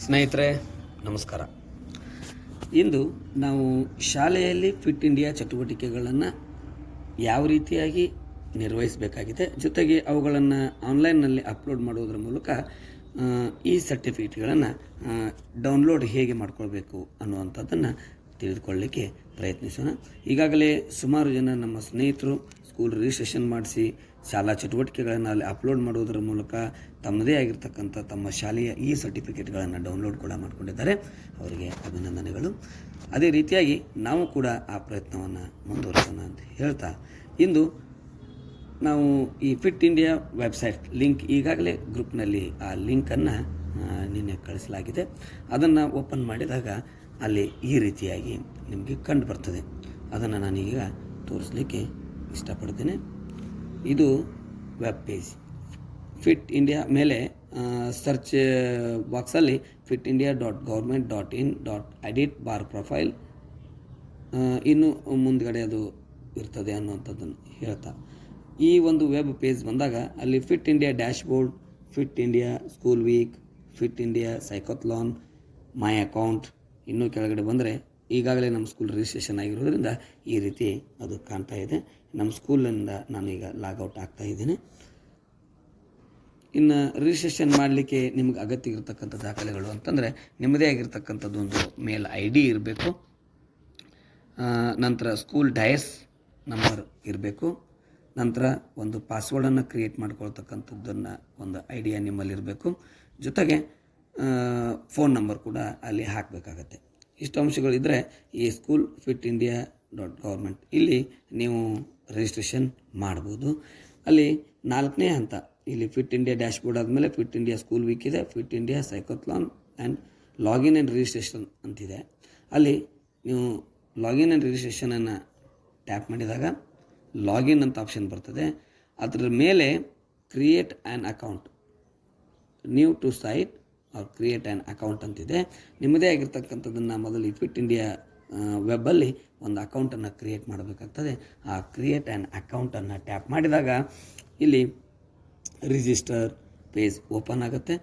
ಸ್ನೇಹಿತರೆ ನಮಸ್ಕಾರ. ಇಂದು ನಾವು ಶಾಲೆಯಲ್ಲಿ ಫಿಟ್ ಇಂಡಿಯಾ ಚಟುವಟಿಕೆಗಳನ್ನು ಯಾವ ರೀತಿಯಾಗಿ ನಿರ್ವಹಿಸಬೇಕಾಗಿದೆ, ಜೊತೆಗೆ ಅವುಗಳನ್ನು ಆನ್ಲೈನ್ನಲ್ಲಿ ಅಪ್ಲೋಡ್ ಮಾಡುವುದರ ಮೂಲಕ ಈ ಸರ್ಟಿಫಿಕೇಟ್ಗಳನ್ನು ಡೌನ್ಲೋಡ್ ಹೇಗೆ ಮಾಡ್ಕೊಳ್ಬೇಕು ಅನ್ನುವಂಥದ್ದನ್ನು ತಿಳಿದುಕೊಳ್ಳಲಿಕ್ಕೆ ಪ್ರಯತ್ನಿಸೋಣ. ಈಗಾಗಲೇ ಸುಮಾರು ಜನ ನಮ್ಮ ಸ್ನೇಹಿತರು ಸ್ಕೂಲ್ ರಿಜಿಸ್ಟ್ರೇಷನ್ ಮಾಡಿಸಿ ಶಾಲಾ ಚಟುವಟಿಕೆಗಳನ್ನು ಅಲ್ಲಿ ಅಪ್ಲೋಡ್ ಮಾಡುವುದರ ಮೂಲಕ ತಮ್ಮದೇ ಆಗಿರ್ತಕ್ಕಂಥ ತಮ್ಮ ಶಾಲೆಯ ಈ ಸರ್ಟಿಫಿಕೇಟ್ಗಳನ್ನು ಡೌನ್ಲೋಡ್ ಕೂಡ ಮಾಡಿಕೊಂಡಿದ್ದಾರೆ. ಅವರಿಗೆ ಅಭಿನಂದನೆಗಳು. ಅದೇ ರೀತಿಯಾಗಿ ನಾವು ಕೂಡ ಆ ಪ್ರಯತ್ನವನ್ನು ಮುಂದುವರಿಸೋಣ ಅಂತ ಹೇಳ್ತಾ, ಇಂದು ನಾವು ಈ ಫಿಟ್ ಇಂಡಿಯಾ ವೆಬ್ಸೈಟ್ ಲಿಂಕ್ ಈಗಾಗಲೇ ಗ್ರೂಪ್ನಲ್ಲಿ ಆ ಲಿಂಕನ್ನು ನಿನ್ನೆ ಕಳಿಸಲಾಗಿದೆ. ಅದನ್ನು ಓಪನ್ ಮಾಡಿದಾಗ ಅಲ್ಲಿ ಈ ರೀತಿಯಾಗಿ ನಿಮಗೆ ಕಂಡು ಬರ್ತದೆ. ಅದನ್ನು ನಾನೀಗ ತೋರಿಸಲಿಕ್ಕೆ ಇಷ್ಟಪಡ್ತೇನೆ. ಇದು ವೆಬ್ ಪೇಜ್. ಫಿಟ್ ಇಂಡಿಯಾ ಮೇಲೆ ಸರ್ಚ್ ಬಾಕ್ಸಲ್ಲಿ fitindia.government.in.edit/profile ಇನ್ನು ಮುಂದ್ಗಡೆ ಅದು ಇರ್ತದೆ ಅನ್ನುವಂಥದ್ದನ್ನು ಹೇಳ್ತಾ, ಈ ಒಂದು ವೆಬ್ ಪೇಜ್ ಬಂದಾಗ ಅಲ್ಲಿ fit India dashboard, fit India school week, fit India cyclothon, my account, ಇನ್ನೂ ಕೆಳಗಡೆ ಬಂದರೆ ಈಗಾಗಲೇ ನಮ್ಮ ಸ್ಕೂಲ್ ರಿಜಿಸ್ಟ್ರೇಷನ್ ಆಗಿರೋದ್ರಿಂದ ಈ ರೀತಿ ಅದು ಕಾಣ್ತಾ ಇದೆ. ನಮ್ಮ ಸ್ಕೂಲಿಂದ ನಾನೀಗ ಲಾಗೌಟ್ ಆಗ್ತಾ ಇದ್ದೀನಿ. ಇನ್ನು ರಿಜಿಸ್ಟ್ರೇಷನ್ ಮಾಡಲಿಕ್ಕೆ ನಿಮಗೆ ಅಗತ್ಯ ಇರತಕ್ಕಂಥ ದಾಖಲೆಗಳು ಅಂತಂದರೆ ನಿಮ್ಮದೇ ಆಗಿರ್ತಕ್ಕಂಥದ್ದು ಒಂದು ಮೇಲ್ ID ಇರಬೇಕು, ನಂತರ ಸ್ಕೂಲ್ ಡಯಸ್ ನಂಬರ್ ಇರಬೇಕು, ನಂತರ ಒಂದು ಪಾಸ್ವರ್ಡನ್ನು ಕ್ರಿಯೇಟ್ ಮಾಡ್ಕೊಳ್ತಕ್ಕಂಥದ್ದನ್ನು ಒಂದು ಐಡಿಯಾ ನಿಮ್ಮಲ್ಲಿರಬೇಕು, ಜೊತೆಗೆ ಫೋನ್ ನಂಬರ್ ಕೂಡ ಅಲ್ಲಿ ಹಾಕಬೇಕಾಗತ್ತೆ. ಇಷ್ಟು ಅಂಶಗಳಿದ್ದರೆ ಈ ಸ್ಕೂಲ್ fitindia.government ಇಲ್ಲಿ ನೀವು ರಿಜಿಸ್ಟ್ರೇಷನ್ ಮಾಡ್ಬೋದು. ಅಲ್ಲಿ 4ನೇ ಹಂತ, ಇಲ್ಲಿ ಫಿಟ್ ಇಂಡಿಯಾ ಡ್ಯಾಶ್ಬೋರ್ಡ್ ಆದಮೇಲೆ ಫಿಟ್ ಇಂಡಿಯಾ ಸ್ಕೂಲ್ ವೀಕ್ ಇದೆ, fit India cyclothon and login and registration ಅಂತಿದೆ. ಅಲ್ಲಿ ನೀವು ಲಾಗಿನ್ ಆ್ಯಂಡ್ ರಿಜಿಸ್ಟ್ರೇಷನನ್ನು ಟ್ಯಾಪ್ ಮಾಡಿದಾಗ ಲಾಗಿನ್ ಅಂತ ಆಪ್ಷನ್ ಬರ್ತದೆ. ಅದರ ಮೇಲೆ create an account, new to site or create an account ಅಂತಿದೆ. ನಿಮ್ಮದೇ ಆಗಿರ್ತಕ್ಕಂಥದ್ದನ್ನು ಮೊದಲು ಈ ಫಿಟ್ ಇಂಡಿಯಾ ವೆಬ್ಬಲ್ಲಿ ಒಂದು ಅಕೌಂಟನ್ನು ಕ್ರಿಯೇಟ್ ಮಾಡಬೇಕಾಗ್ತದೆ. ಆ ಕ್ರಿಯೇಟ್ ಆ್ಯನ್ ಅಕೌಂಟನ್ನು ಟ್ಯಾಪ್ ಮಾಡಿದಾಗ ಇಲ್ಲಿ ರಿಜಿಸ್ಟರ್ ಪೇಜ್ ಓಪನ್ ಆಗುತ್ತೆ.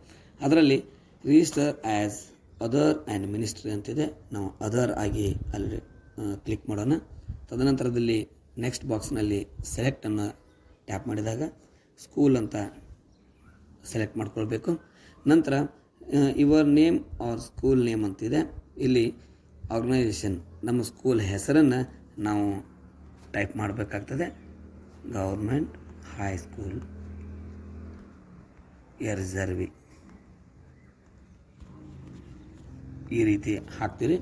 ಅದರಲ್ಲಿ register as other and ministry ಅಂತಿದೆ. ನಾವು ಅದರ್ ಆಗಿ ಅಲ್ಲಿ ಕ್ಲಿಕ್ ಮಾಡೋಣ. ತದನಂತರದಲ್ಲಿ ನೆಕ್ಸ್ಟ್ ಬಾಕ್ಸ್ನಲ್ಲಿ ಸೆಲೆಕ್ಟನ್ನು ಟ್ಯಾಪ್ ಮಾಡಿದಾಗ ಸ್ಕೂಲ್ ಅಂತ ಸೆಲೆಕ್ಟ್ ಮಾಡ್ಕೊಳ್ಬೇಕು. ನಂತರ your name or school name ಅಂತಿದೆ. ಇಲ್ಲಿ ಆರ್ಗನೈಸೇಷನ್, ನಮ್ಮ ಸ್ಕೂಲ್ ಹೆಸರನ್ನು ನಾವು ಟೈಪ್ ಮಾಡಬೇಕಾಗ್ತದೆ. ಗೌರ್ಮೆಂಟ್ ಹೈಸ್ಕೂಲ್ ಯರ್ಜರ್ವಿ ಈ ರೀತಿ ಹಾಕ್ತೀರಿ.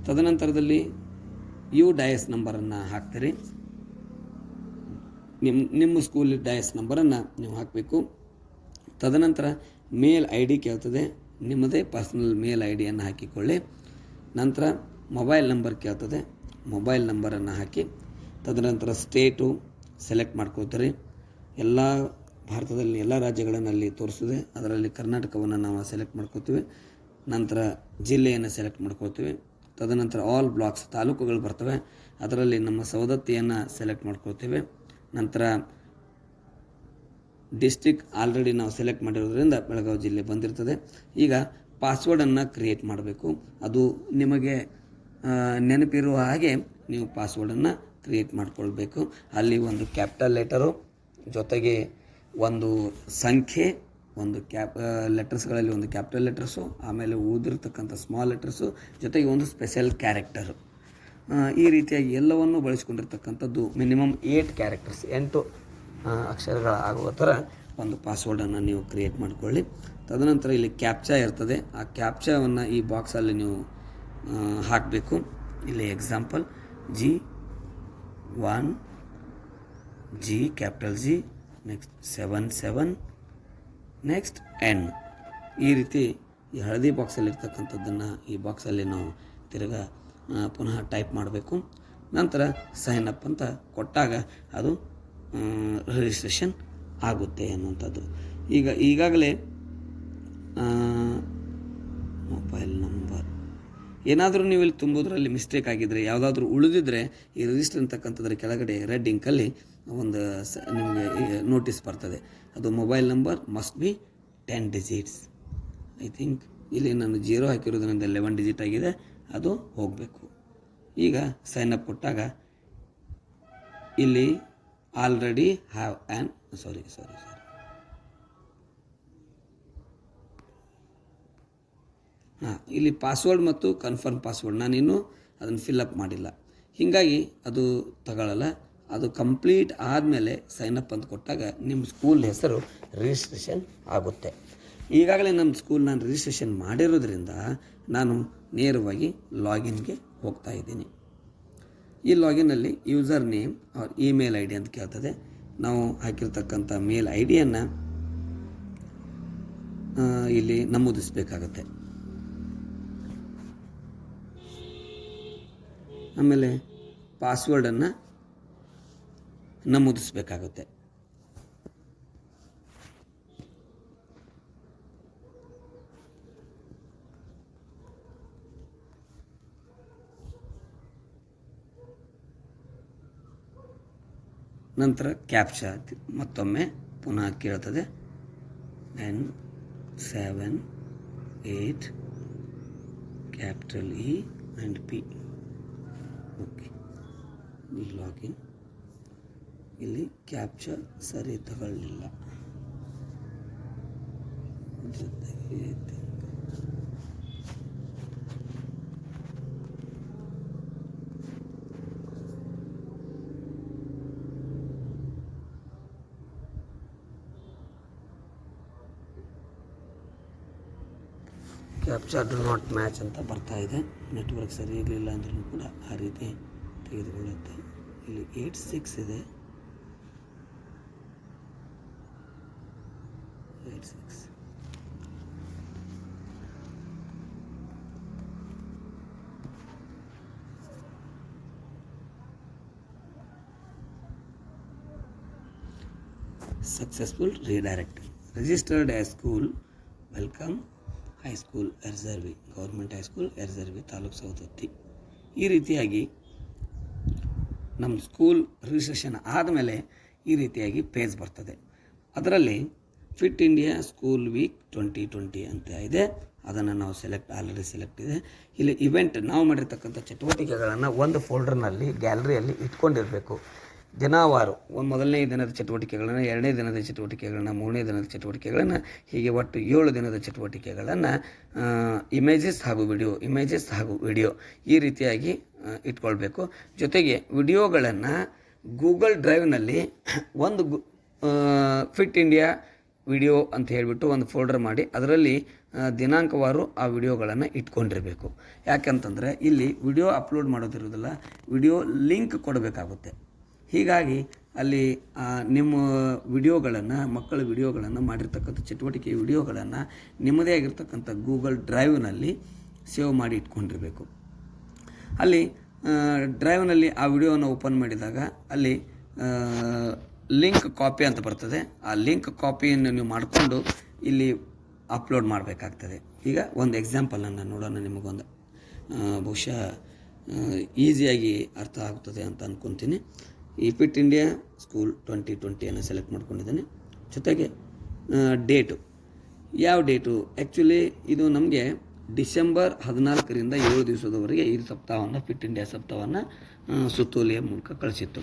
ತದನಂತರದಲ್ಲಿ ಡಯಸ್ ನಂಬರನ್ನು ಹಾಕ್ತೀರಿ. ನಿಮ್ಮ ಸ್ಕೂಲ್ ಡಯಸ್ ನಂಬರನ್ನು ನೀವು ಹಾಕಬೇಕು. ತದನಂತರ ಮೇಲ್ ID ಕೇಳ್ತದೆ, ನಿಮ್ಮದೇ ಪರ್ಸನಲ್ ಮೇಲ್ IDಯನ್ನು ಹಾಕಿಕೊಳ್ಳಿ. ನಂತರ ಮೊಬೈಲ್ ನಂಬರ್ ಕೇಳ್ತದೆ, ಮೊಬೈಲ್ ನಂಬರನ್ನು ಹಾಕಿ. ತದನಂತರ ಸ್ಟೇಟು ಸೆಲೆಕ್ಟ್ ಮಾಡ್ಕೊಳ್ತೀರಿ. ಎಲ್ಲ ಭಾರತದಲ್ಲಿ ಎಲ್ಲ ರಾಜ್ಯಗಳಲ್ಲಿ ತೋರಿಸ್ತದೆ. ಅದರಲ್ಲಿ ಕರ್ನಾಟಕವನ್ನು ನಾವು ಸೆಲೆಕ್ಟ್ ಮಾಡ್ಕೊತೀವಿ. ನಂತರ ಜಿಲ್ಲೆಯನ್ನು ಸೆಲೆಕ್ಟ್ ಮಾಡ್ಕೊಳ್ತೀವಿ. ತದನಂತರ ಆಲ್ ಬ್ಲಾಕ್ಸ್, ತಾಲೂಕುಗಳು ಬರ್ತವೆ. ಅದರಲ್ಲಿ ನಮ್ಮ ಸವದತ್ತಿಯನ್ನು ಸೆಲೆಕ್ಟ್ ಮಾಡ್ಕೊಳ್ತೀವಿ. ನಂತರ ಡಿಸ್ಟ್ರಿಕ್ಟ್ ಆಲ್ರೆಡಿ ನಾವು ಸೆಲೆಕ್ಟ್ ಮಾಡಿರೋದ್ರಿಂದ ಬೆಳಗಾವಿ ಜಿಲ್ಲೆ ಬಂದಿರ್ತದೆ. ಈಗ ಪಾಸ್ವರ್ಡನ್ನು ಕ್ರಿಯೇಟ್ ಮಾಡಬೇಕು. ಅದು ನಿಮಗೆ ನೆನಪಿರುವ ಹಾಗೆ ನೀವು ಪಾಸ್ವರ್ಡನ್ನು ಕ್ರಿಯೇಟ್ ಮಾಡಿಕೊಳ್ಬೇಕು. ಅಲ್ಲಿ ಒಂದು ಕ್ಯಾಪಿಟಲ್ ಲೆಟರು, ಜೊತೆಗೆ ಒಂದು ಸಂಖ್ಯೆ, ಒಂದು ಲೆಟರ್ಸ್ಗಳಲ್ಲಿ ಒಂದು ಕ್ಯಾಪಿಟಲ್ ಲೆಟರ್ಸು, ಆಮೇಲೆ ಓದಿರ್ತಕ್ಕಂಥ ಸ್ಮಾಲ್ ಲೆಟರ್ಸು, ಜೊತೆಗೆ ಒಂದು ಸ್ಪೆಷಲ್ ಕ್ಯಾರೆಕ್ಟರು, ಈ ರೀತಿಯಾಗಿ ಎಲ್ಲವನ್ನೂ ಬಳಸ್ಕೊಂಡಿರ್ತಕ್ಕಂಥದ್ದು ಮಿನಿಮಮ್ 8 ಕ್ಯಾರೆಕ್ಟರ್ಸ್, 8 ಅಕ್ಷರಗಳಾಗುವ ಥರ ಒಂದು ಪಾಸ್ವರ್ಡನ್ನು ನೀವು ಕ್ರಿಯೇಟ್ ಮಾಡಿಕೊಳ್ಳಿ. ತದನಂತರ ಇಲ್ಲಿ ಕ್ಯಾಪ್ಚಾ ಇರ್ತದೆ. ಆ ಕ್ಯಾಪ್ಚಾವನ್ನು ಈ ಬಾಕ್ಸಲ್ಲಿ ನೀವು ಹಾಕಬೇಕು. ಇಲ್ಲಿ example G1G capital G, next 77, next N. ಈ ರೀತಿ ಈ ಹಳದಿ ಬಾಕ್ಸಲ್ಲಿ ಇರ್ತಕ್ಕಂಥದ್ದನ್ನು ಈ ಬಾಕ್ಸಲ್ಲಿ ನಾವು ತಿರ್ಗಾ ಪುನಃ ಟೈಪ್ ಮಾಡಬೇಕು. ನಂತರ ಸೈನ್ ಅಪ್ ಅಂತ ಕೊಟ್ಟಾಗ ಅದು ರಿಜಿಸ್ಟ್ರೇಷನ್ ಆಗುತ್ತೆ ಅನ್ನುವಂಥದ್ದು. ಈಗಾಗಲೇ ಮೊಬೈಲ್ ನಂಬರ್ ಏನಾದರೂ ನೀವು ಇಲ್ಲಿ ತುಂಬೋದ್ರಲ್ಲಿ ಮಿಸ್ಟೇಕ್ ಆಗಿದ್ದರೆ, ಯಾವುದಾದ್ರೂ ಉಳಿದಿದ್ದರೆ ಈ ರಿಜಿಸ್ಟರ್ ಅಂತಕ್ಕಂಥದ್ರ ಕೆಳಗಡೆ ರೆಡ್ ಇಂಕಲ್ಲಿ ಒಂದು ನಿಮಗೆ ನೋಟಿಸ್ ಬರ್ತದೆ. ಅದು mobile number must be 10 digits. I think ಇಲ್ಲಿ ನಾನು 0 ಹಾಕಿರೋದ್ರಿಂದ 11 ಡಿಜಿಟ್ ಆಗಿದೆ, ಅದು ಹೋಗಬೇಕು. ಈಗ ಸೈನ್ ಅಪ್ ಕೊಟ್ಟಾಗ ಇಲ್ಲಿ ಆಲ್ರೆಡಿ ಹ್ಯಾವ್ ಆ್ಯನ್ ಸಾರಿ ಇಲ್ಲಿ ಪಾಸ್ವರ್ಡ್ ಮತ್ತು ಕನ್ಫರ್ಮ್ ಪಾಸ್ವರ್ಡ್ ನಾನಿನ್ನೂ ಅದನ್ನು ಫಿಲ್ಅಪ್ ಮಾಡಿಲ್ಲ, ಹೀಗಾಗಿ ಅದು ತಗೊಳ್ಳಲ್ಲ. ಅದು ಕಂಪ್ಲೀಟ್ ಆದಮೇಲೆ ಸೈನಪ್ ಅಂತ ಕೊಟ್ಟಾಗ ನಿಮ್ಮ ಸ್ಕೂಲ್ ಹೆಸರು ರಿಜಿಸ್ಟ್ರೇಷನ್ ಆಗುತ್ತೆ. ಈಗಾಗಲೇ ನಮ್ಮ ಸ್ಕೂಲ್ ನಾನು ರಿಜಿಸ್ಟ್ರೇಷನ್ ಮಾಡಿರೋದ್ರಿಂದ ನಾನು ನೇರವಾಗಿ ಲಾಗಿನ್ಗೆ ಹೋಗ್ತಾ ಇದ್ದೀನಿ. ಈ ಲಾಗಿನಲ್ಲಿ ಯೂಸರ್ ನೇಮ್ ಅವ್ರ ಇಮೇಲ್ ಐ ಡಿ ಅಂತ ಕೇಳ್ತದೆ. ನಾವು ಹಾಕಿರ್ತಕ್ಕಂಥ ಮೇಲ್ ಐ ಡಿಯನ್ನು ಇಲ್ಲಿ ನಮೂದಿಸಬೇಕಾಗತ್ತೆ. ಆಮೇಲೆ ಪಾಸ್ವರ್ಡನ್ನು ನಮೂದಿಸಬೇಕಾಗುತ್ತೆ. ನಂತರ ಕ್ಯಾಪ್ಚಾ ಮತ್ತೊಮ್ಮೆ ಪುನಃ ಕೇಳ್ತದೆ. 9 7 8 capital E and P. Okay, login. ಇಲ್ಲಿ ಕ್ಯಾಪ್ಚಾ ಸರಿ ತಗೊಳ್ಳಿಲ್ಲ, ಜೊತೆಗೆ ಕ್ಯಾಪ್ಚಾ ಡು ನಾಟ್ ಮ್ಯಾಚ್ ಅಂತ ಬರ್ತಾ ಇದೆ. ನೆಟ್ವರ್ಕ್ ಸರಿ ಇರಲಿಲ್ಲ ಅಂದ್ರೂ ಕೂಡ ಆ ರೀತಿ ತೆಗೆದುಕೊಳ್ಳುತ್ತೆ. ಇಲ್ಲಿ 86 ಇದೆ, 86. Successful redirect. Registered as school welcome high school ಎರ್ಜರ್ವಿ, ಗೌರ್ಮೆಂಟ್ ಹೈಸ್ಕೂಲ್ ಎರ್ಜರ್ವಿ, ತಾಲೂಕು ಸೌದತ್ತಿ. ಈ ರೀತಿಯಾಗಿ ನಮ್ಮ ಸ್ಕೂಲ್ ರಿಜಿಸ್ಟ್ರೇಷನ್ ಆದಮೇಲೆ ಈ ರೀತಿಯಾಗಿ ಪೇಜ್ ಬರ್ತದೆ. ಅದರಲ್ಲಿ ಫಿಟ್ ಇಂಡಿಯಾ ಸ್ಕೂಲ್ ವೀಕ್ 2020 ಅಂತ ಇದೆ. ಅದನ್ನು ನಾವು ಆಲ್ರೆಡಿ ಸೆಲೆಕ್ಟ್ ಇದೆ. ಇಲ್ಲಿ ಇವೆಂಟ್ ನಾವು ಮಾಡಿರ್ತಕ್ಕಂಥ ಚಟುವಟಿಕೆಗಳನ್ನು ಒಂದು ಫೋಲ್ಡರ್ನಲ್ಲಿ ಗ್ಯಾಲರಿಯಲ್ಲಿ ಇಟ್ಕೊಂಡಿರಬೇಕು. ದಿನವಾರು ಮೊದಲನೇ ದಿನದ ಚಟುವಟಿಕೆಗಳನ್ನು, 2ನೇ ದಿನದ ಚಟುವಟಿಕೆಗಳನ್ನು, 3ನೇ ದಿನದ ಚಟುವಟಿಕೆಗಳನ್ನು, ಹೀಗೆ ಒಟ್ಟು 7 ದಿನದ ಚಟುವಟಿಕೆಗಳನ್ನು ಇಮೇಜಸ್ ಹಾಗೂ ವಿಡಿಯೋ ಈ ರೀತಿಯಾಗಿ ಇಟ್ಕೊಳ್ಬೇಕು. ಜೊತೆಗೆ ವಿಡಿಯೋಗಳನ್ನು ಗೂಗಲ್ ಡ್ರೈವ್ನಲ್ಲಿ ಒಂದು ಫಿಟ್ ಇಂಡಿಯಾ ವಿಡಿಯೋ ಅಂತ ಹೇಳಿಬಿಟ್ಟು ಒಂದು ಫೋಲ್ಡರ್ ಮಾಡಿ ಅದರಲ್ಲಿ ದಿನಾಂಕವಾರು ಆ ವಿಡಿಯೋಗಳನ್ನು ಇಟ್ಕೊಂಡಿರಬೇಕು. ಯಾಕೆಂತಂದರೆ ಇಲ್ಲಿ ವಿಡಿಯೋ ಅಪ್ಲೋಡ್ ಮಾಡೋದಿರೋದಿಲ್ಲ, ವಿಡಿಯೋ ಲಿಂಕ್ ಕೊಡಬೇಕಾಗುತ್ತೆ. ಹೀಗಾಗಿ ಅಲ್ಲಿ ನಿಮ್ಮ ವಿಡಿಯೋಗಳನ್ನು, ಮಕ್ಕಳ ವಿಡಿಯೋಗಳನ್ನು, ಮಾಡಿರ್ತಕ್ಕಂಥ ಚಟುವಟಿಕೆ ವಿಡಿಯೋಗಳನ್ನು ನಿಮ್ಮದೇ ಆಗಿರ್ತಕ್ಕಂಥ ಗೂಗಲ್ ಡ್ರೈವ್ನಲ್ಲಿ ಸೇವ್ ಮಾಡಿ ಇಟ್ಕೊಂಡಿರಬೇಕು. ಅಲ್ಲಿ ಡ್ರೈವ್ನಲ್ಲಿ ಆ ವಿಡಿಯೋವನ್ನು ಓಪನ್ ಮಾಡಿದಾಗ ಅಲ್ಲಿ ಲಿಂಕ್ ಕಾಪಿ ಅಂತ ಬರ್ತದೆ. ಆ ಲಿಂಕ್ ಕಾಪಿಯನ್ನು ನೀವು ಮಾಡಿಕೊಂಡು ಇಲ್ಲಿ ಅಪ್ಲೋಡ್ ಮಾಡಬೇಕಾಗ್ತದೆ. ಈಗ ಒಂದು ಎಕ್ಸಾಂಪಲನ್ನು ನೋಡೋಣ, ನಿಮಗೊಂದು ಬಹುಶಃ ಈಸಿಯಾಗಿ ಅರ್ಥ ಆಗ್ತದೆ ಅಂತ ಅಂದ್ಕೊತೀನಿ. ಈ ಫಿಟ್ ಇಂಡಿಯಾ ಸ್ಕೂಲ್ 2020 ಸೆಲೆಕ್ಟ್ ಮಾಡ್ಕೊಂಡಿದ್ದೇನೆ. ಜೊತೆಗೆ ಡೇಟು, ಯಾವ ಡೇಟು, ಆ್ಯಕ್ಚುಲಿ ಇದು ನಮಗೆ ಡಿಸೆಂಬರ್ 14ರಿಂದ 7 ದಿವಸದವರೆಗೆ ಈ ಸಪ್ತಾಹವನ್ನು, ಫಿಟ್ ಇಂಡಿಯಾ ಸಪ್ತಾಹವನ್ನು ಸುತ್ತೋಲೆಯ ಮೂಲಕ ಕಳಿಸಿತ್ತು.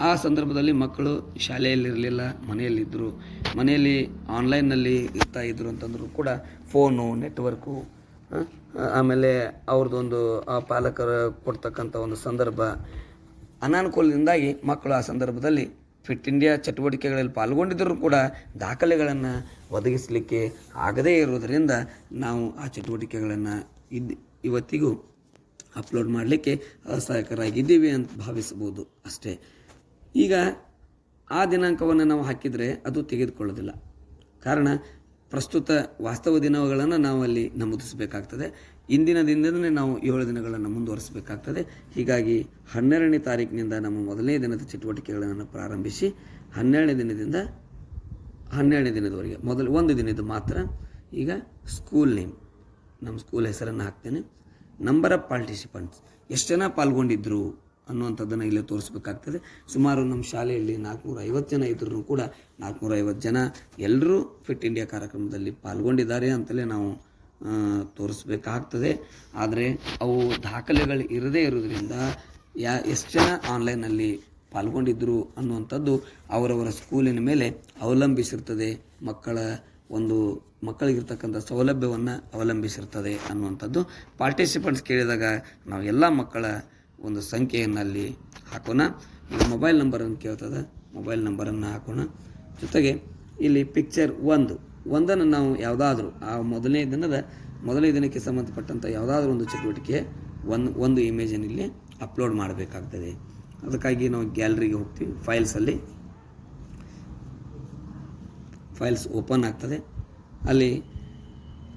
ಆ ಸಂದರ್ಭದಲ್ಲಿ ಮಕ್ಕಳು ಶಾಲೆಯಲ್ಲಿರಲಿಲ್ಲ, ಮನೆಯಲ್ಲಿದ್ದರು. ಮನೆಯಲ್ಲಿ ಆನ್ಲೈನ್ನಲ್ಲಿ ಇರ್ತಾಯಿದ್ರು ಅಂತಂದರೂ ಕೂಡ ಫೋನು, ನೆಟ್ವರ್ಕು, ಆಮೇಲೆ ಅವ್ರದ್ದೊಂದು ಪಾಲಕರು ಕೊಡ್ತಕ್ಕಂಥ ಒಂದು ಸಂದರ್ಭ, ಅನಾನುಕೂಲದಿಂದಾಗಿ ಮಕ್ಕಳು ಆ ಸಂದರ್ಭದಲ್ಲಿ ಫಿಟ್ ಇಂಡಿಯಾ ಚಟುವಟಿಕೆಗಳಲ್ಲಿ ಪಾಲ್ಗೊಂಡಿದ್ದರೂ ಕೂಡ ದಾಖಲೆಗಳನ್ನು ಒದಗಿಸಲಿಕ್ಕೆ ಆಗದೇ ಇರೋದರಿಂದ ನಾವು ಆ ಚಟುವಟಿಕೆಗಳನ್ನು ಇವತ್ತಿಗೂ ಅಪ್ಲೋಡ್ ಮಾಡಲಿಕ್ಕೆ ಅಸಹಾಯಕರಾಗಿದ್ದೀವಿ ಅಂತ ಭಾವಿಸಬಹುದು ಅಷ್ಟೇ. ಈಗ ಆ ದಿನಾಂಕವನ್ನು ನಾವು ಹಾಕಿದರೆ ಅದು ತೆಗೆದುಕೊಳ್ಳೋದಿಲ್ಲ. ಕಾರಣ ಪ್ರಸ್ತುತ ವಾಸ್ತವ ದಿನಗಳನ್ನು ನಾವು ಅಲ್ಲಿ ನಮೂದಿಸಬೇಕಾಗ್ತದೆ. ಇಂದಿನ ದಿನದಲ್ಲೇ ನಾವು 7 ದಿನಗಳನ್ನು ಮುಂದುವರಿಸಬೇಕಾಗ್ತದೆ. ಹೀಗಾಗಿ 12ನೇ ತಾರೀಕಿನಿಂದ ನಮ್ಮ ಮೊದಲನೇ ದಿನದ ಚಟುವಟಿಕೆಗಳನ್ನು ಪ್ರಾರಂಭಿಸಿ 12ನೇ ದಿನದಿಂದ 12ನೇ ದಿನದವರೆಗೆ ಒಂದು ದಿನದ ಮಾತ್ರ ಈಗ ಸ್ಕೂಲ್ ನೇಮ್, ನಮ್ಮ ಸ್ಕೂಲ್ ಹೆಸರನ್ನು ಹಾಕ್ತೇನೆ. ನಂಬರ್ ಆಫ್ ಪಾರ್ಟಿಸಿಪೆಂಟ್ಸ್, ಎಷ್ಟು ಜನ ಪಾಲ್ಗೊಂಡಿದ್ದರು ಅನ್ನುವಂಥದ್ದನ್ನು ಇಲ್ಲಿ ತೋರಿಸ್ಬೇಕಾಗ್ತದೆ. ಸುಮಾರು ನಮ್ಮ ಶಾಲೆಯಲ್ಲಿ 450 ಜನ ಇದ್ದರೂ ಕೂಡ 450 ಜನ ಎಲ್ಲರೂ ಫಿಟ್ ಇಂಡಿಯಾ ಕಾರ್ಯಕ್ರಮದಲ್ಲಿ ಪಾಲ್ಗೊಂಡಿದ್ದಾರೆ ಅಂತಲೇ ನಾವು ತೋರಿಸ್ಬೇಕಾಗ್ತದೆ. ಆದರೆ ಅವು ದಾಖಲೆಗಳು ಇರದೇ ಇರೋದ್ರಿಂದ ಎಷ್ಟು ಜನ ಆನ್ಲೈನಲ್ಲಿ ಪಾಲ್ಗೊಂಡಿದ್ದರು ಅನ್ನುವಂಥದ್ದು ಅವರವರ ಸ್ಕೂಲಿನ ಮೇಲೆ ಅವಲಂಬಿಸಿರ್ತದೆ. ಮಕ್ಕಳಿಗಿರ್ತಕ್ಕಂಥ ಸೌಲಭ್ಯವನ್ನು ಅವಲಂಬಿಸಿರ್ತದೆ ಅನ್ನುವಂಥದ್ದು. ಪಾರ್ಟಿಸಿಪೆಂಟ್ಸ್ ಕೇಳಿದಾಗ ನಾವು ಎಲ್ಲ ಮಕ್ಕಳ ಒಂದು ಸಂಖ್ಯೆಯನ್ನು ಅಲ್ಲಿ ಹಾಕೋಣ. ಈಗ ಮೊಬೈಲ್ ನಂಬರನ್ನು ಕೇಳ್ತದೆ, ಮೊಬೈಲ್ ನಂಬರನ್ನು ಹಾಕೋಣ. ಜೊತೆಗೆ ಇಲ್ಲಿ ಪಿಕ್ಚರ್ ಒಂದನ್ನು ನಾವು ಯಾವುದಾದ್ರೂ ಆ ಮೊದಲನೇ ದಿನಕ್ಕೆ ಸಂಬಂಧಪಟ್ಟಂಥ ಯಾವುದಾದ್ರೂ ಒಂದು ಚಟುವಟಿಕೆ ಒಂದು ಇಮೇಜನ್ನು ಇಲ್ಲಿ ಅಪ್ಲೋಡ್ ಮಾಡಬೇಕಾಗ್ತದೆ. ಅದಕ್ಕಾಗಿ ನಾವು ಗ್ಯಾಲರಿಗೆ ಹೋಗ್ತೀವಿ. ಫೈಲ್ಸ್ ಓಪನ್ ಆಗ್ತದೆ. ಅಲ್ಲಿ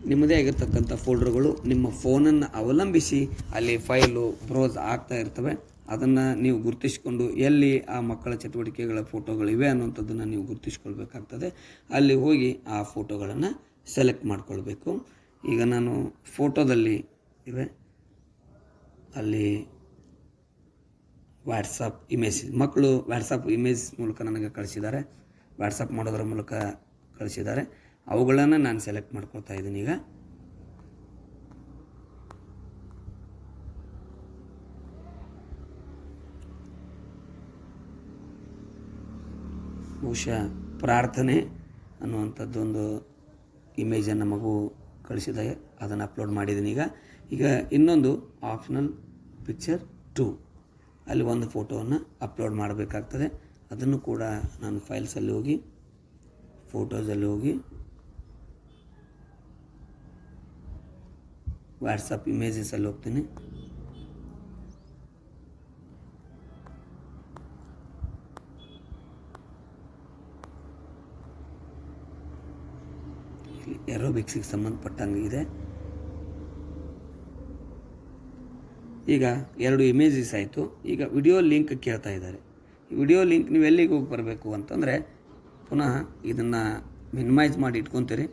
ನಿಮ್ಮದೇ ಆಗಿರ್ತಕ್ಕಂಥ ಫೋಲ್ಡರ್ಗಳು ನಿಮ್ಮ ಫೋನನ್ನು ಅವಲಂಬಿಸಿ ಅಲ್ಲಿ ಫೈಲು ಬ್ರೌಸ್ ಆಗ್ತಾ ಇರ್ತವೆ. ಅದನ್ನು ನೀವು ಗುರುತಿಸಿಕೊಂಡು ಎಲ್ಲಿ ಆ ಮಕ್ಕಳ ಚಟುವಟಿಕೆಗಳ ಫೋಟೋಗಳಿವೆ ಅನ್ನುವಂಥದ್ದನ್ನು ನೀವು ಗುರುತಿಸ್ಕೊಳ್ಬೇಕಾಗ್ತದೆ. ಅಲ್ಲಿ ಹೋಗಿ ಆ ಫೋಟೋಗಳನ್ನು ಸೆಲೆಕ್ಟ್ ಮಾಡಿಕೊಳ್ಬೇಕು. ಈಗ ನಾನು ಫೋಟೋದಲ್ಲಿ ಇವೆ, ಅಲ್ಲಿ ವಾಟ್ಸಪ್ ಇಮೇಜ್, ಮಕ್ಕಳು ವಾಟ್ಸಪ್ ಇಮೇಜ್ ಮೂಲಕ ನನಗೆ ಕಳಿಸಿದ್ದಾರೆ, ವಾಟ್ಸಪ್ ಮಾಡೋದ್ರ ಮೂಲಕ ಕಳಿಸಿದ್ದಾರೆ. ಅವುಗಳನ್ನು ನಾನು ಸೆಲೆಕ್ಟ್ ಮಾಡ್ಕೊಳ್ತಾ ಇದ್ದೀನಿ. ಈಗ ಬಹುಶಃ ಪ್ರಾರ್ಥನೆ ಅನ್ನುವಂಥದ್ದೊಂದು ಇಮೇಜನ್ನು ಮಗು ಕಳಿಸಿದಾಗ ಅದನ್ನು ಅಪ್ಲೋಡ್ ಮಾಡಿದ್ದೀನಿ. ಈಗ ಇನ್ನೊಂದು ಆಪ್ಷನಲ್ ಪಿಕ್ಚರ್ 2, ಅಲ್ಲಿ ಒಂದು ಫೋಟೋವನ್ನು ಅಪ್ಲೋಡ್ ಮಾಡಬೇಕಾಗ್ತದೆ. ಅದನ್ನು ಕೂಡ ನಾನು ಫೈಲ್ಸಲ್ಲಿ ಹೋಗಿ ಫೋಟೋಸಲ್ಲಿ ಹೋಗಿ ವಾಟ್ಸಪ್ ಇಮೇಜಸಲ್ಲಿ ಹೋಗ್ತೀನಿ. ಇಲ್ಲಿ ಏರೋಬಿಕ್ಸಿಗೆ ಸಂಬಂಧಪಟ್ಟಂಗೆ ಇದೆ. ಈಗ 2 ಇಮೇಜಸ್ ಆಯಿತು. ಈಗ ವಿಡಿಯೋ ಲಿಂಕ್ ಕೇಳ್ತಾ ಇದ್ದಾರೆ. ವಿಡಿಯೋ ಲಿಂಕ್ ನೀವು ಎಲ್ಲಿಗೆ ಹೋಗಿ ಬರಬೇಕು ಅಂತಂದರೆ ಪುನಃ ಇದನ್ನು ಮಿನಿಮೈಸ್ ಮಾಡಿ ಇಟ್ಕೊತೀರಿ.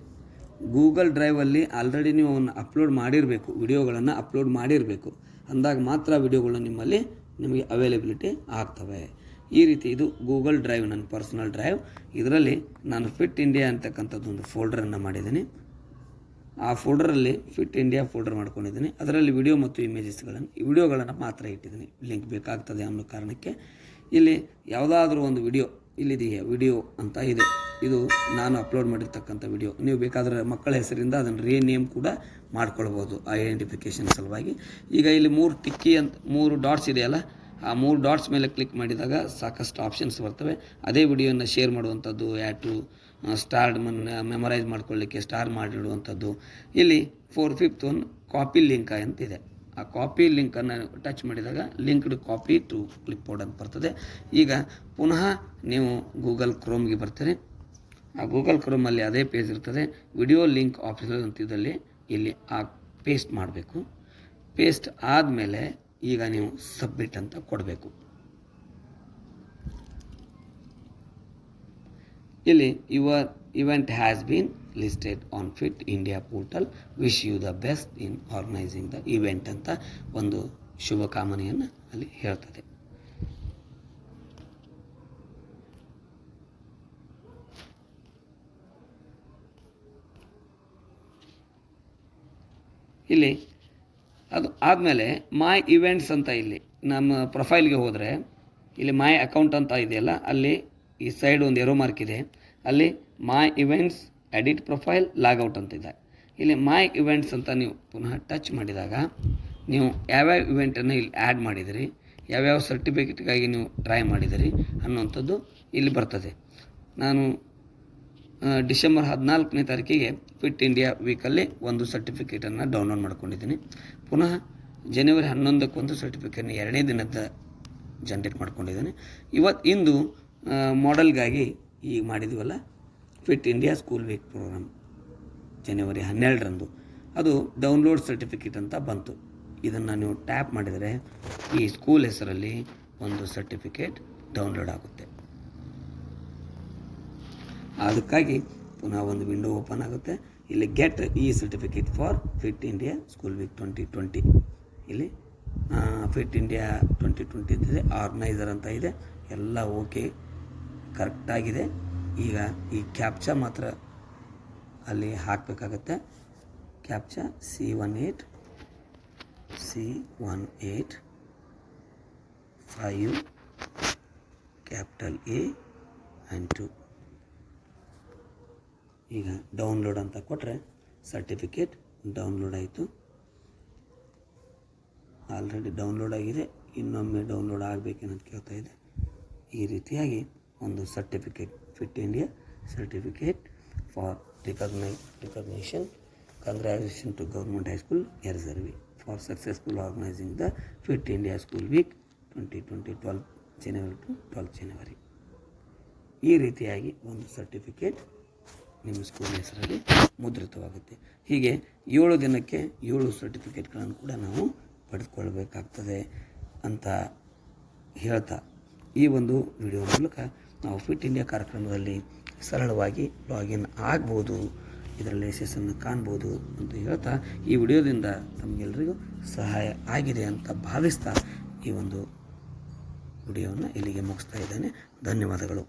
ಗೂಗಲ್ ಡ್ರೈವಲ್ಲಿ ಆಲ್ರೆಡಿ ನೀವು ಅವನ್ನ ಅಪ್ಲೋಡ್ ಮಾಡಿರಬೇಕು, ವಿಡಿಯೋಗಳನ್ನು ಅಪ್ಲೋಡ್ ಮಾಡಿರಬೇಕು. ಅಂದಾಗ ಮಾತ್ರ ವಿಡಿಯೋಗಳು ನಿಮಗೆ ಅವೈಲೇಬಿಲಿಟಿ ಆಗ್ತವೆ. ಈ ರೀತಿ ಇದು ಗೂಗಲ್ ಡ್ರೈವ್, ನನ್ನ ಪರ್ಸನಲ್ ಡ್ರೈವ್. ಇದರಲ್ಲಿ ನಾನು ಫಿಟ್ ಇಂಡಿಯಾ ಅಂತಕ್ಕಂಥದ್ದೊಂದು ಫೋಲ್ಡರನ್ನು ಮಾಡಿದ್ದೀನಿ. ಆ ಫೋಲ್ಡರಲ್ಲಿ ಫಿಟ್ ಇಂಡಿಯಾ ಫೋಲ್ಡರ್ ಮಾಡ್ಕೊಂಡಿದ್ದೀನಿ. ಅದರಲ್ಲಿ ವಿಡಿಯೋ ಮತ್ತು ವಿಡಿಯೋಗಳನ್ನು ಮಾತ್ರ ಇಟ್ಟಿದ್ದೀನಿ. ಲಿಂಕ್ ಬೇಕಾಗ್ತದೆ ಅನ್ನೋ ಕಾರಣಕ್ಕೆ. ಇಲ್ಲಿ ಯಾವುದಾದ್ರೂ ಒಂದು ಇಲ್ಲಿದೆಯೇ ವಿಡಿಯೋ ಅಂತ ಇದೆ, ಇದು ನಾನು ಅಪ್ಲೋಡ್ ಮಾಡಿರ್ತಕ್ಕಂಥ ವಿಡಿಯೋ. ನೀವು ಬೇಕಾದರೆ ಮಕ್ಕಳ ಹೆಸರಿಂದ ಅದನ್ನು ರೀನೇಮ್ ಕೂಡ ಮಾಡ್ಕೊಳ್ಬೋದು ಐಡೆಂಟಿಫಿಕೇಷನ್ ಸಲುವಾಗಿ. ಈಗ ಇಲ್ಲಿ 3 ಡಾಟ್ಸ್ ಇದೆಯಲ್ಲ, ಆ 3 ಡಾಟ್ಸ್ ಮೇಲೆ ಕ್ಲಿಕ್ ಮಾಡಿದಾಗ ಸಾಕಷ್ಟು ಆಪ್ಷನ್ಸ್ ಬರ್ತವೆ. ಅದೇ ವಿಡಿಯೋನ ಶೇರ್ ಮಾಡುವಂಥದ್ದು, ಯಾಟು ಸ್ಟಾರ್ಟ್ ಮೆಮೊರೈಸ್ ಮಾಡ್ಕೊಳ್ಳಿಕ್ಕೆ ಸ್ಟಾರ್ ಮಾಡಿಡುವಂಥದ್ದು. ಇಲ್ಲಿ 4th ಒನ್ ಕಾಪಿ ಲಿಂಕ್ ಅಂತಿದೆ. ಆ ಕಾಪಿ ಲಿಂಕನ್ನು ಟಚ್ ಮಾಡಿದಾಗ linked copy to clipboard ಅಂತ ಬರ್ತದೆ. ಈಗ ಪುನಃ ನೀವು ಗೂಗಲ್ ಕ್ರೋಮ್ಗೆ ಬರ್ತೀರಿ. ಆ ಗೂಗಲ್ ಕ್ರೋಮಲ್ಲಿ ಅದೇ ಪೇಜ್ ಇರ್ತದೆ. ವಿಡಿಯೋ ಲಿಂಕ್ ಆಪ್ಷನಲ್ ಅಂತಿದ್ದಲ್ಲಿ ಇಲ್ಲಿ ಪೇಸ್ಟ್ ಮಾಡಬೇಕು. ಪೇಸ್ಟ್ ಆದಮೇಲೆ ಈಗ ನೀವು ಸಬ್ಮಿಟ್ ಅಂತ ಕೊಡಬೇಕು. ಇಲ್ಲಿ your event has been listed on fit India portal, wish you the best in organising the event ಅಂತ ಒಂದು ಶುಭಕಾಮನೆಯನ್ನು ಅಲ್ಲಿ ಹೇಳ್ತದೆ. ಇಲ್ಲಿ ಅದು ಆದಮೇಲೆ ಮೈ ಇವೆಂಟ್ಸ್ ಅಂತ ಇಲ್ಲಿ ನಮ್ಮ ಪ್ರೊಫೈಲ್ಗೆ ಹೋದರೆ ಇಲ್ಲಿ ಮೈ ಅಕೌಂಟ್ ಅಂತ ಇದೆಯಲ್ಲ, ಅಲ್ಲಿ ಈ ಸೈಡ್ ಒಂದು ಏರೋ ಮಾರ್ಕ್ ಇದೆ. ಅಲ್ಲಿ ಮೈ ಇವೆಂಟ್ಸ್, ಎಡಿಟ್ ಪ್ರೊಫೈಲ್, ಲಾಗೌಟ್ ಅಂತ ಇದೆ. ಇಲ್ಲಿ ಮೈ ಇವೆಂಟ್ಸ್ ಅಂತ ನೀವು ಪುನಃ ಟಚ್ ಮಾಡಿದಾಗ ನೀವು ಯಾವ್ಯಾವ ಇವೆಂಟನ್ನು ಇಲ್ಲಿ ಆ್ಯಡ್ ಮಾಡಿದಿರಿ, ಯಾವ್ಯಾವ ಸರ್ಟಿಫಿಕೇಟ್ಗಾಗಿ ನೀವು ಟ್ರೈ ಮಾಡಿದಿರಿ ಅನ್ನುವಂಥದ್ದು ಇಲ್ಲಿ ಬರ್ತದೆ. ನಾನು ಡಿಸೆಂಬರ್ 14ನೇ ತಾರೀಕಿಗೆ ಫಿಟ್ ಇಂಡಿಯಾ ವೀಕಲ್ಲಿ ಒಂದು ಸರ್ಟಿಫಿಕೇಟನ್ನು ಡೌನ್ಲೋಡ್ ಮಾಡ್ಕೊಂಡಿದ್ದೀನಿ. ಪುನಃ ಜನವರಿ 11ಕ್ಕೆ ಒಂದು ಸರ್ಟಿಫಿಕೇಟ್ನ 2ನೇ ದಿನದ ಜನ್ರೇಟ್ ಮಾಡ್ಕೊಂಡಿದ್ದೀನಿ. ಇಂದು ಮಾಡೆಲ್ಗಾಗಿ ಈಗ ಮಾಡಿದ್ದೀವಲ್ಲ fit India school week program, ಜನವರಿ 12ರಂದು ಅದು ಡೌನ್ಲೋಡ್ ಸರ್ಟಿಫಿಕೇಟ್ ಅಂತ ಬಂತು. ಇದನ್ನು ನೀವು ಟ್ಯಾಪ್ ಮಾಡಿದರೆ ಈ ಸ್ಕೂಲ್ ಹೆಸರಲ್ಲಿ ಒಂದು ಸರ್ಟಿಫಿಕೇಟ್ ಡೌನ್ಲೋಡ್ ಆಗುತ್ತೆ. ಅದಕ್ಕಾಗಿ ಪುನಃ ಒಂದು ವಿಂಡೋ ಓಪನ್ ಆಗುತ್ತೆ. ಇಲ್ಲಿ get e certificate for fit India school week 2020. ಇಲ್ಲಿ ಫಿಟ್ ಇಂಡಿಯಾ 2020 ಇದೆ, ಆರ್ಗನೈಸರ್ ಅಂತ ಇದೆ, ಎಲ್ಲ ಓಕೆ ಕರೆಕ್ಟಾಗಿದೆ. ಈಗ ಈ ಕ್ಯಾಪ್ಚಾ ಮಾತ್ರ ಅಲ್ಲಿ ಹಾಕಬೇಕಾಗತ್ತೆ. Captcha C18 5 capital A and 2. ಈಗ ಡೌನ್ಲೋಡ್ ಅಂತ ಕೊಟ್ಟರೆ ಸರ್ಟಿಫಿಕೇಟ್ ಡೌನ್ಲೋಡ್ ಆಯಿತು. ಆಲ್ರೆಡಿ ಡೌನ್ಲೋಡ್ ಆಗಿದೆ, ಇನ್ನೊಮ್ಮೆ ಡೌನ್ಲೋಡ್ ಆಗಬೇಕೇನಂತ ಕೇಳ್ತಾ ಇದೆ. ಈ ರೀತಿಯಾಗಿ ಒಂದು certificate, fit India certificate for recognition. Congratulation to government high school ಯರಸರ್ವಿ for successful organising the fit India school week 2020 12 January to 12 January. ಈ ರೀತಿಯಾಗಿ ಒಂದು ಸರ್ಟಿಫಿಕೇಟ್ ನಿಮ್ಮ ಸ್ಕೂಲ್ ಹೆಸರಲ್ಲಿ ಮುದ್ರಿತವಾಗುತ್ತೆ. ಹೀಗೆ 7 ದಿನಕ್ಕೆ 7 ಸರ್ಟಿಫಿಕೇಟ್ಗಳನ್ನು ಕೂಡ ನಾವು ಪಡೆದುಕೊಳ್ಬೇಕಾಗ್ತದೆ ಅಂತ ಹೇಳ್ತಾ ಈ ಒಂದು ವಿಡಿಯೋ ಮೂಲಕ ನಾವು ಫಿಟ್ ಇಂಡಿಯಾ ಕಾರ್ಯಕ್ರಮದಲ್ಲಿ ಸರಳವಾಗಿ ಲಾಗಿನ್ ಆಗ್ಬೋದು, ಇದರಲ್ಲಿ ಯಶಸ್ಸನ್ನು ಕಾಣ್ಬೋದು ಅಂತ ಹೇಳ್ತಾ ಈ ವಿಡಿಯೋದಿಂದ ತಮಗೆಲ್ಲರಿಗೂ ಸಹಾಯ ಆಗಿದೆ ಅಂತ ಭಾವಿಸ್ತಾ ಈ ಒಂದು ವಿಡಿಯೋವನ್ನು ಇಲ್ಲಿಗೆ ಮುಗಿಸ್ತಾ ಇದ್ದೇನೆ. ಧನ್ಯವಾದಗಳು.